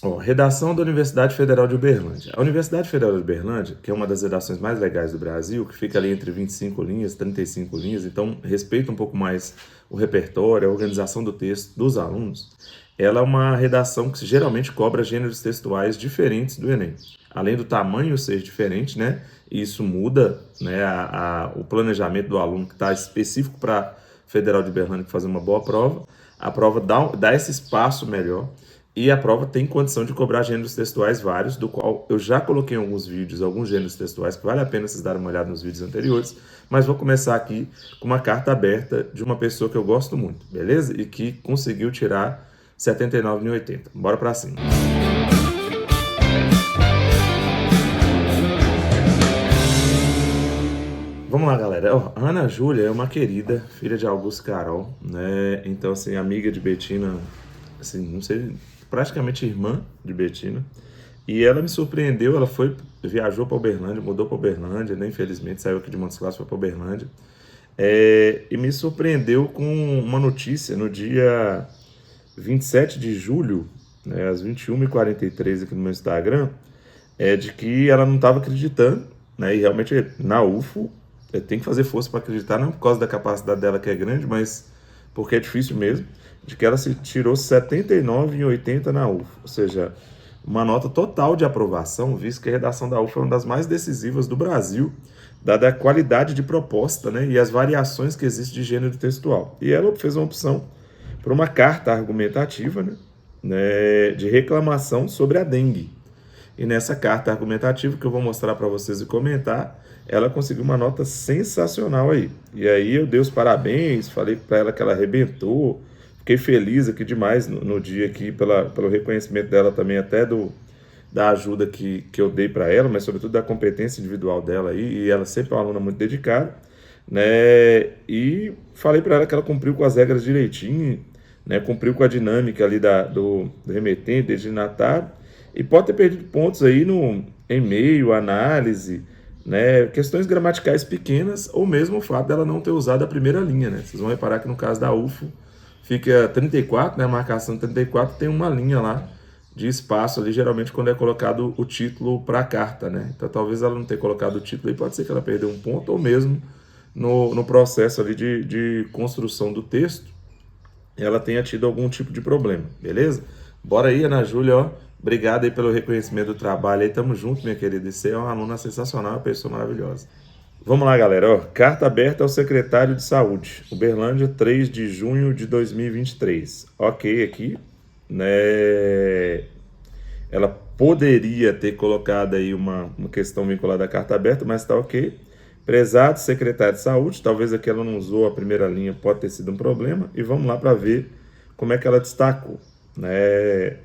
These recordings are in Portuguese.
Ó, redação da Universidade Federal de Uberlândia. A Universidade Federal de Uberlândia, que é uma das redações mais legais do Brasil, que fica ali entre 25 linhas, 35 linhas, então respeita um pouco mais o repertório, a organização do texto dos alunos, ela é uma redação que geralmente cobra gêneros textuais diferentes do Enem. Além do tamanho ser diferente, né? E isso muda, né, o planejamento do aluno que está específico para a Federal de Uberlândia fazer uma boa prova. A prova dá esse espaço melhor. E a prova tem condição de cobrar gêneros textuais vários, do qual eu já coloquei em alguns vídeos, alguns gêneros textuais, que vale a pena vocês darem uma olhada nos vídeos anteriores, mas vou começar aqui com uma carta aberta de uma pessoa que eu gosto muito, beleza? E que conseguiu tirar 79 em 80. Bora pra cima. Vamos lá, galera. Ó, a Ana Júlia é uma querida, filha de Augusto e Carol, né? Então, assim, amiga de Betina, assim, não sei, praticamente irmã de Betina. E ela me surpreendeu, ela viajou para Uberlândia, mudou para Uberlândia, né? Infelizmente saiu aqui de Montes Claros, foi para Uberlândia. E me surpreendeu com uma notícia no dia 27 de julho, né, às 21h43 aqui no meu Instagram, de que ela não estava acreditando, né? E realmente na UFO tem que fazer força para acreditar, não por causa da capacidade dela que é grande, mas porque é difícil mesmo, de que ela se tirou 79 em 80 na UFO, ou seja, uma nota total de aprovação, visto que a redação da UFO é uma das mais decisivas do Brasil, dada a qualidade de proposta, né, e as variações que existem de gênero textual. E ela fez uma opção por uma carta argumentativa, né, de reclamação sobre a dengue. E nessa carta argumentativa que eu vou mostrar para vocês e comentar, ela conseguiu uma nota sensacional aí. E aí eu dei os parabéns, falei para ela que ela arrebentou, fiquei feliz aqui demais no dia aqui pelo reconhecimento dela também, até da ajuda que eu dei para ela, mas sobretudo da competência individual dela aí, e ela sempre é uma aluna muito dedicada, né? E falei para ela que ela cumpriu com as regras direitinho, né? Cumpriu com a dinâmica ali do remetente, destinatário, e pode ter perdido pontos aí no e-mail, análise, né? Questões gramaticais pequenas, ou mesmo o fato dela não ter usado a primeira linha, né? Vocês vão reparar que no caso da UFO fica 34, né? A marcação 34 tem uma linha lá de espaço ali, geralmente quando é colocado o título para a carta, né? Então talvez ela não tenha colocado o título aí, pode ser que ela perdeu um ponto, ou mesmo no processo ali de construção do texto, ela tenha tido algum tipo de problema, beleza? Bora aí, Ana Júlia, ó. Obrigado aí pelo reconhecimento do trabalho aí, tamo junto, minha querida. Você é uma aluna sensacional, uma pessoa maravilhosa. Vamos lá, galera, ó. Carta aberta ao secretário de Saúde, Uberlândia, 3 de junho de 2023. Ok, aqui, né? Ela poderia ter colocado aí uma questão vinculada à carta aberta, mas tá ok. Prezado secretário de Saúde, talvez aqui ela não usou a primeira linha, pode ter sido um problema. E vamos lá para ver como é que ela destacou, né?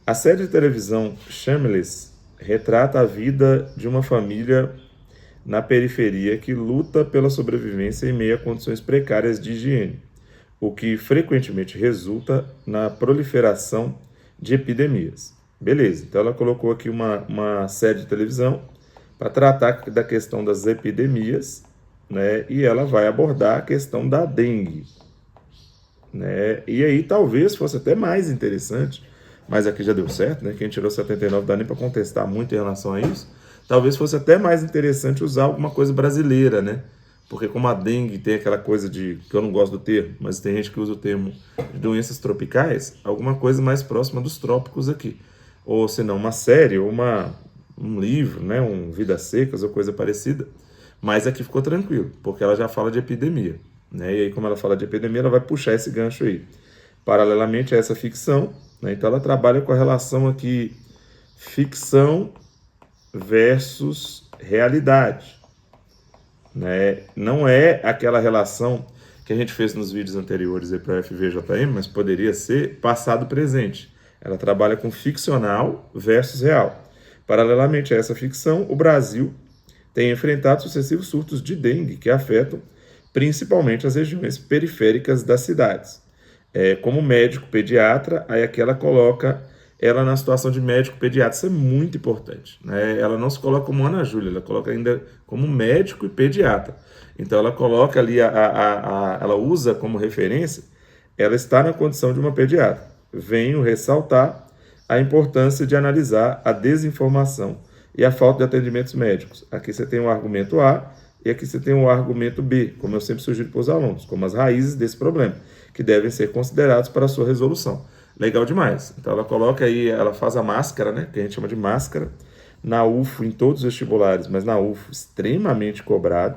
A série de televisão Shameless retrata a vida de uma família na periferia que luta pela sobrevivência em meio a condições precárias de higiene, o que frequentemente resulta na proliferação de epidemias. Beleza, então ela colocou aqui uma série de televisão para tratar da questão das epidemias, né? E ela vai abordar a questão da dengue, né? E aí talvez fosse até mais interessante, mas aqui já deu certo, né? Quem tirou 79 dá nem para contestar muito em relação a isso. Talvez fosse até mais interessante usar alguma coisa brasileira, né? Porque como a dengue tem aquela coisa de, que eu não gosto do termo, mas tem gente que usa o termo de doenças tropicais, alguma coisa mais próxima dos trópicos aqui. Ou se não, uma série, ou um livro, né? Um Vidas Secas ou coisa parecida. Mas aqui ficou tranquilo, porque ela já fala de epidemia, né? E aí, como ela fala de epidemia, ela vai puxar esse gancho aí. Paralelamente a essa ficção, né? Então ela trabalha com a relação aqui ficção versus realidade, né? Não é aquela relação que a gente fez nos vídeos anteriores para a FVJM, mas poderia ser passado-presente. Ela trabalha com ficcional versus real. Paralelamente a essa ficção, o Brasil tem enfrentado sucessivos surtos de dengue que afetam principalmente as regiões periféricas das cidades. Como médico pediatra, aí aqui ela coloca ela na situação de médico pediatra. Isso é muito importante, né? Ela não se coloca como Ana Júlia, ela coloca ainda como médico e pediatra. Então ela coloca ali, ela usa como referência, ela está na condição de uma pediatra. Venho ressaltar a importância de analisar a desinformação e a falta de atendimentos médicos. Aqui você tem o argumento A e aqui você tem o argumento B, como eu sempre sugiro para os alunos, como as raízes desse problema, que devem ser considerados para a sua resolução. Legal demais. Então ela coloca aí, ela faz a máscara, né, que a gente chama de máscara, na UFO em todos os vestibulares, mas na UFO extremamente cobrado,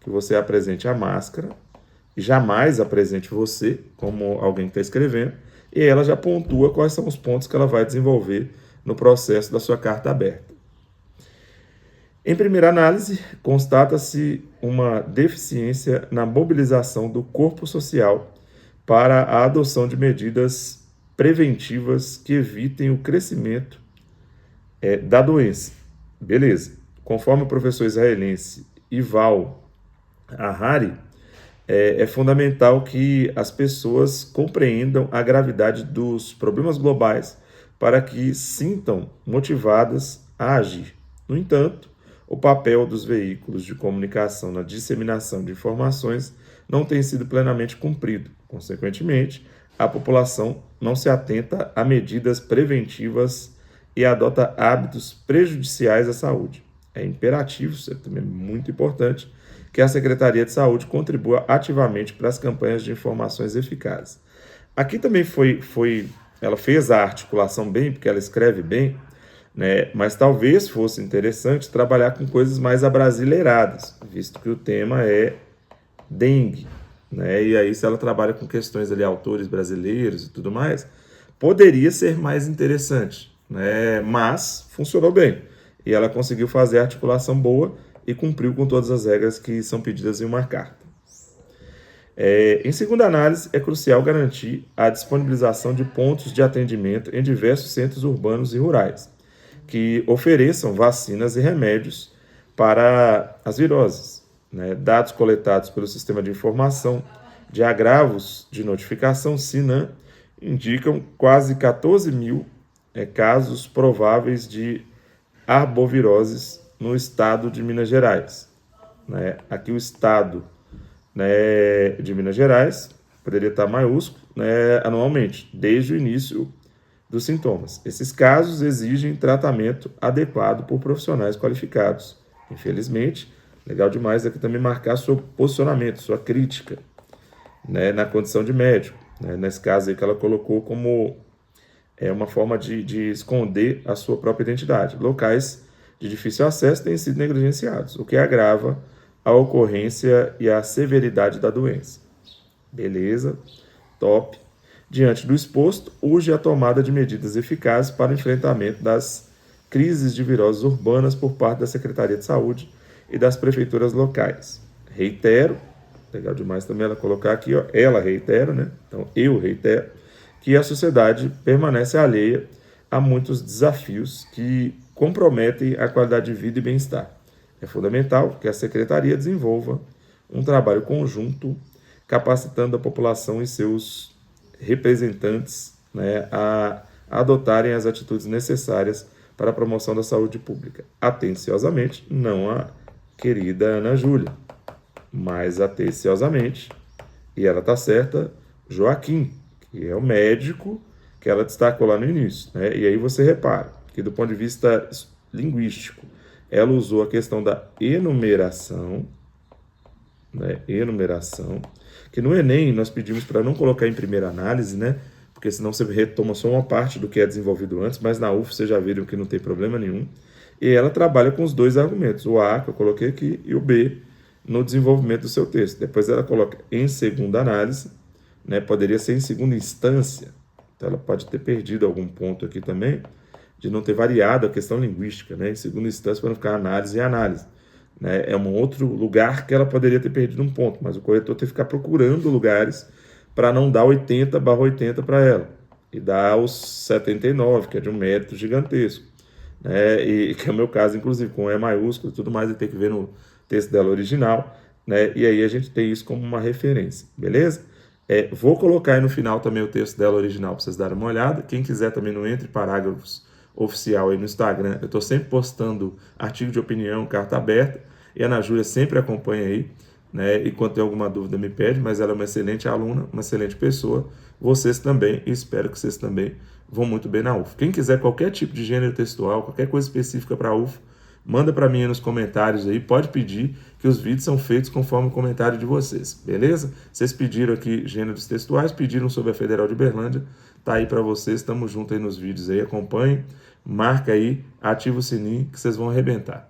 que você apresente a máscara, e jamais apresente você como alguém que está escrevendo, e ela já pontua quais são os pontos que ela vai desenvolver no processo da sua carta aberta. Em primeira análise, constata-se uma deficiência na mobilização do corpo social para a adoção de medidas preventivas que evitem o crescimento da doença. Beleza. Conforme o professor israelense Yuval Harari, é fundamental que as pessoas compreendam a gravidade dos problemas globais para que sintam motivadas a agir. No entanto, o papel dos veículos de comunicação na disseminação de informações não tem sido plenamente cumprido. Consequentemente, a população não se atenta a medidas preventivas e adota hábitos prejudiciais à saúde. É imperativo, isso é também muito importante, que a Secretaria de Saúde contribua ativamente para as campanhas de informações eficazes. Aqui também ela fez a articulação bem, porque ela escreve bem, né? Mas talvez fosse interessante trabalhar com coisas mais abrasileiradas, visto que o tema é dengue, né? E aí, se ela trabalha com questões ali, autores brasileiros e tudo mais, poderia ser mais interessante, né? Mas funcionou bem. E ela conseguiu fazer a articulação boa e cumpriu com todas as regras que são pedidas em uma carta. Em segunda análise, é crucial garantir a disponibilização de pontos de atendimento em diversos centros urbanos e rurais, que ofereçam vacinas e remédios para as viroses. Né? Dados coletados pelo Sistema de Informação de Agravos de Notificação, SINAM, indicam quase 14 mil casos prováveis de arboviroses no estado de Minas Gerais. Né? Aqui o estado, né, de Minas Gerais poderia estar maiúsculo, né, anualmente, desde o início dos sintomas. Esses casos exigem tratamento adequado por profissionais qualificados. Infelizmente, legal demais aqui também marcar seu posicionamento, sua crítica, né, na condição de médico. Né, nesse caso aí que ela colocou como uma forma de esconder a sua própria identidade. Locais de difícil acesso têm sido negligenciados, o que agrava a ocorrência e a severidade da doença. Beleza, top. Diante do exposto, urge a tomada de medidas eficazes para o enfrentamento das crises de viroses urbanas por parte da Secretaria de Saúde e das prefeituras locais. Reitero, legal demais também ela colocar aqui, ó, ela reitera, né? Então eu reitero, que a sociedade permanece alheia a muitos desafios que comprometem a qualidade de vida e bem-estar. É fundamental que a Secretaria desenvolva um trabalho conjunto, capacitando a população e seus representantes, né, a adotarem as atitudes necessárias para a promoção da saúde pública. Atenciosamente, não a querida Ana Júlia, mas atenciosamente, e ela está certa, Joaquim, que é o médico que ela destacou lá no início. Né? E aí você repara que, do ponto de vista linguístico, ela usou a questão da enumeração, né? Enumeração, que no Enem nós pedimos para não colocar em primeira análise, né? Porque senão você retoma só uma parte do que é desenvolvido antes, mas na UF vocês já viram que não tem problema nenhum. E ela trabalha com os dois argumentos, o A, que eu coloquei aqui, e o B, no desenvolvimento do seu texto. Depois ela coloca em segunda análise, né? Poderia ser em segunda instância, então ela pode ter perdido algum ponto aqui também, de não ter variado a questão linguística, né? Em segunda instância, para não ficar análise e análise. Né? É um outro lugar que ela poderia ter perdido um ponto, mas o corretor tem que ficar procurando lugares para não dar 80/80 para ela, e dar os 79, que é de um mérito gigantesco. Né? E que é o meu caso, inclusive, com E maiúsculo e tudo mais, ele tem que ver no texto dela original, né? E aí a gente tem isso como uma referência, beleza? Vou colocar aí no final também o texto dela original para vocês darem uma olhada. Quem quiser também no Entre Parágrafos oficial aí no Instagram, eu estou sempre postando artigo de opinião, carta aberta, e a Ana Júlia sempre acompanha aí, né? E quando tem alguma dúvida me pede, mas ela é uma excelente aluna, uma excelente pessoa, vocês também, e espero que vocês também vão muito bem na UF. Quem quiser qualquer tipo de gênero textual, qualquer coisa específica para a UF, manda para mim aí nos comentários aí, pode pedir que os vídeos são feitos conforme o comentário de vocês, beleza? Vocês pediram aqui gêneros textuais, pediram sobre a Federal de Uberlândia, tá aí para vocês, tamo junto aí nos vídeos aí, acompanhem, marca aí, ativa o sininho que vocês vão arrebentar.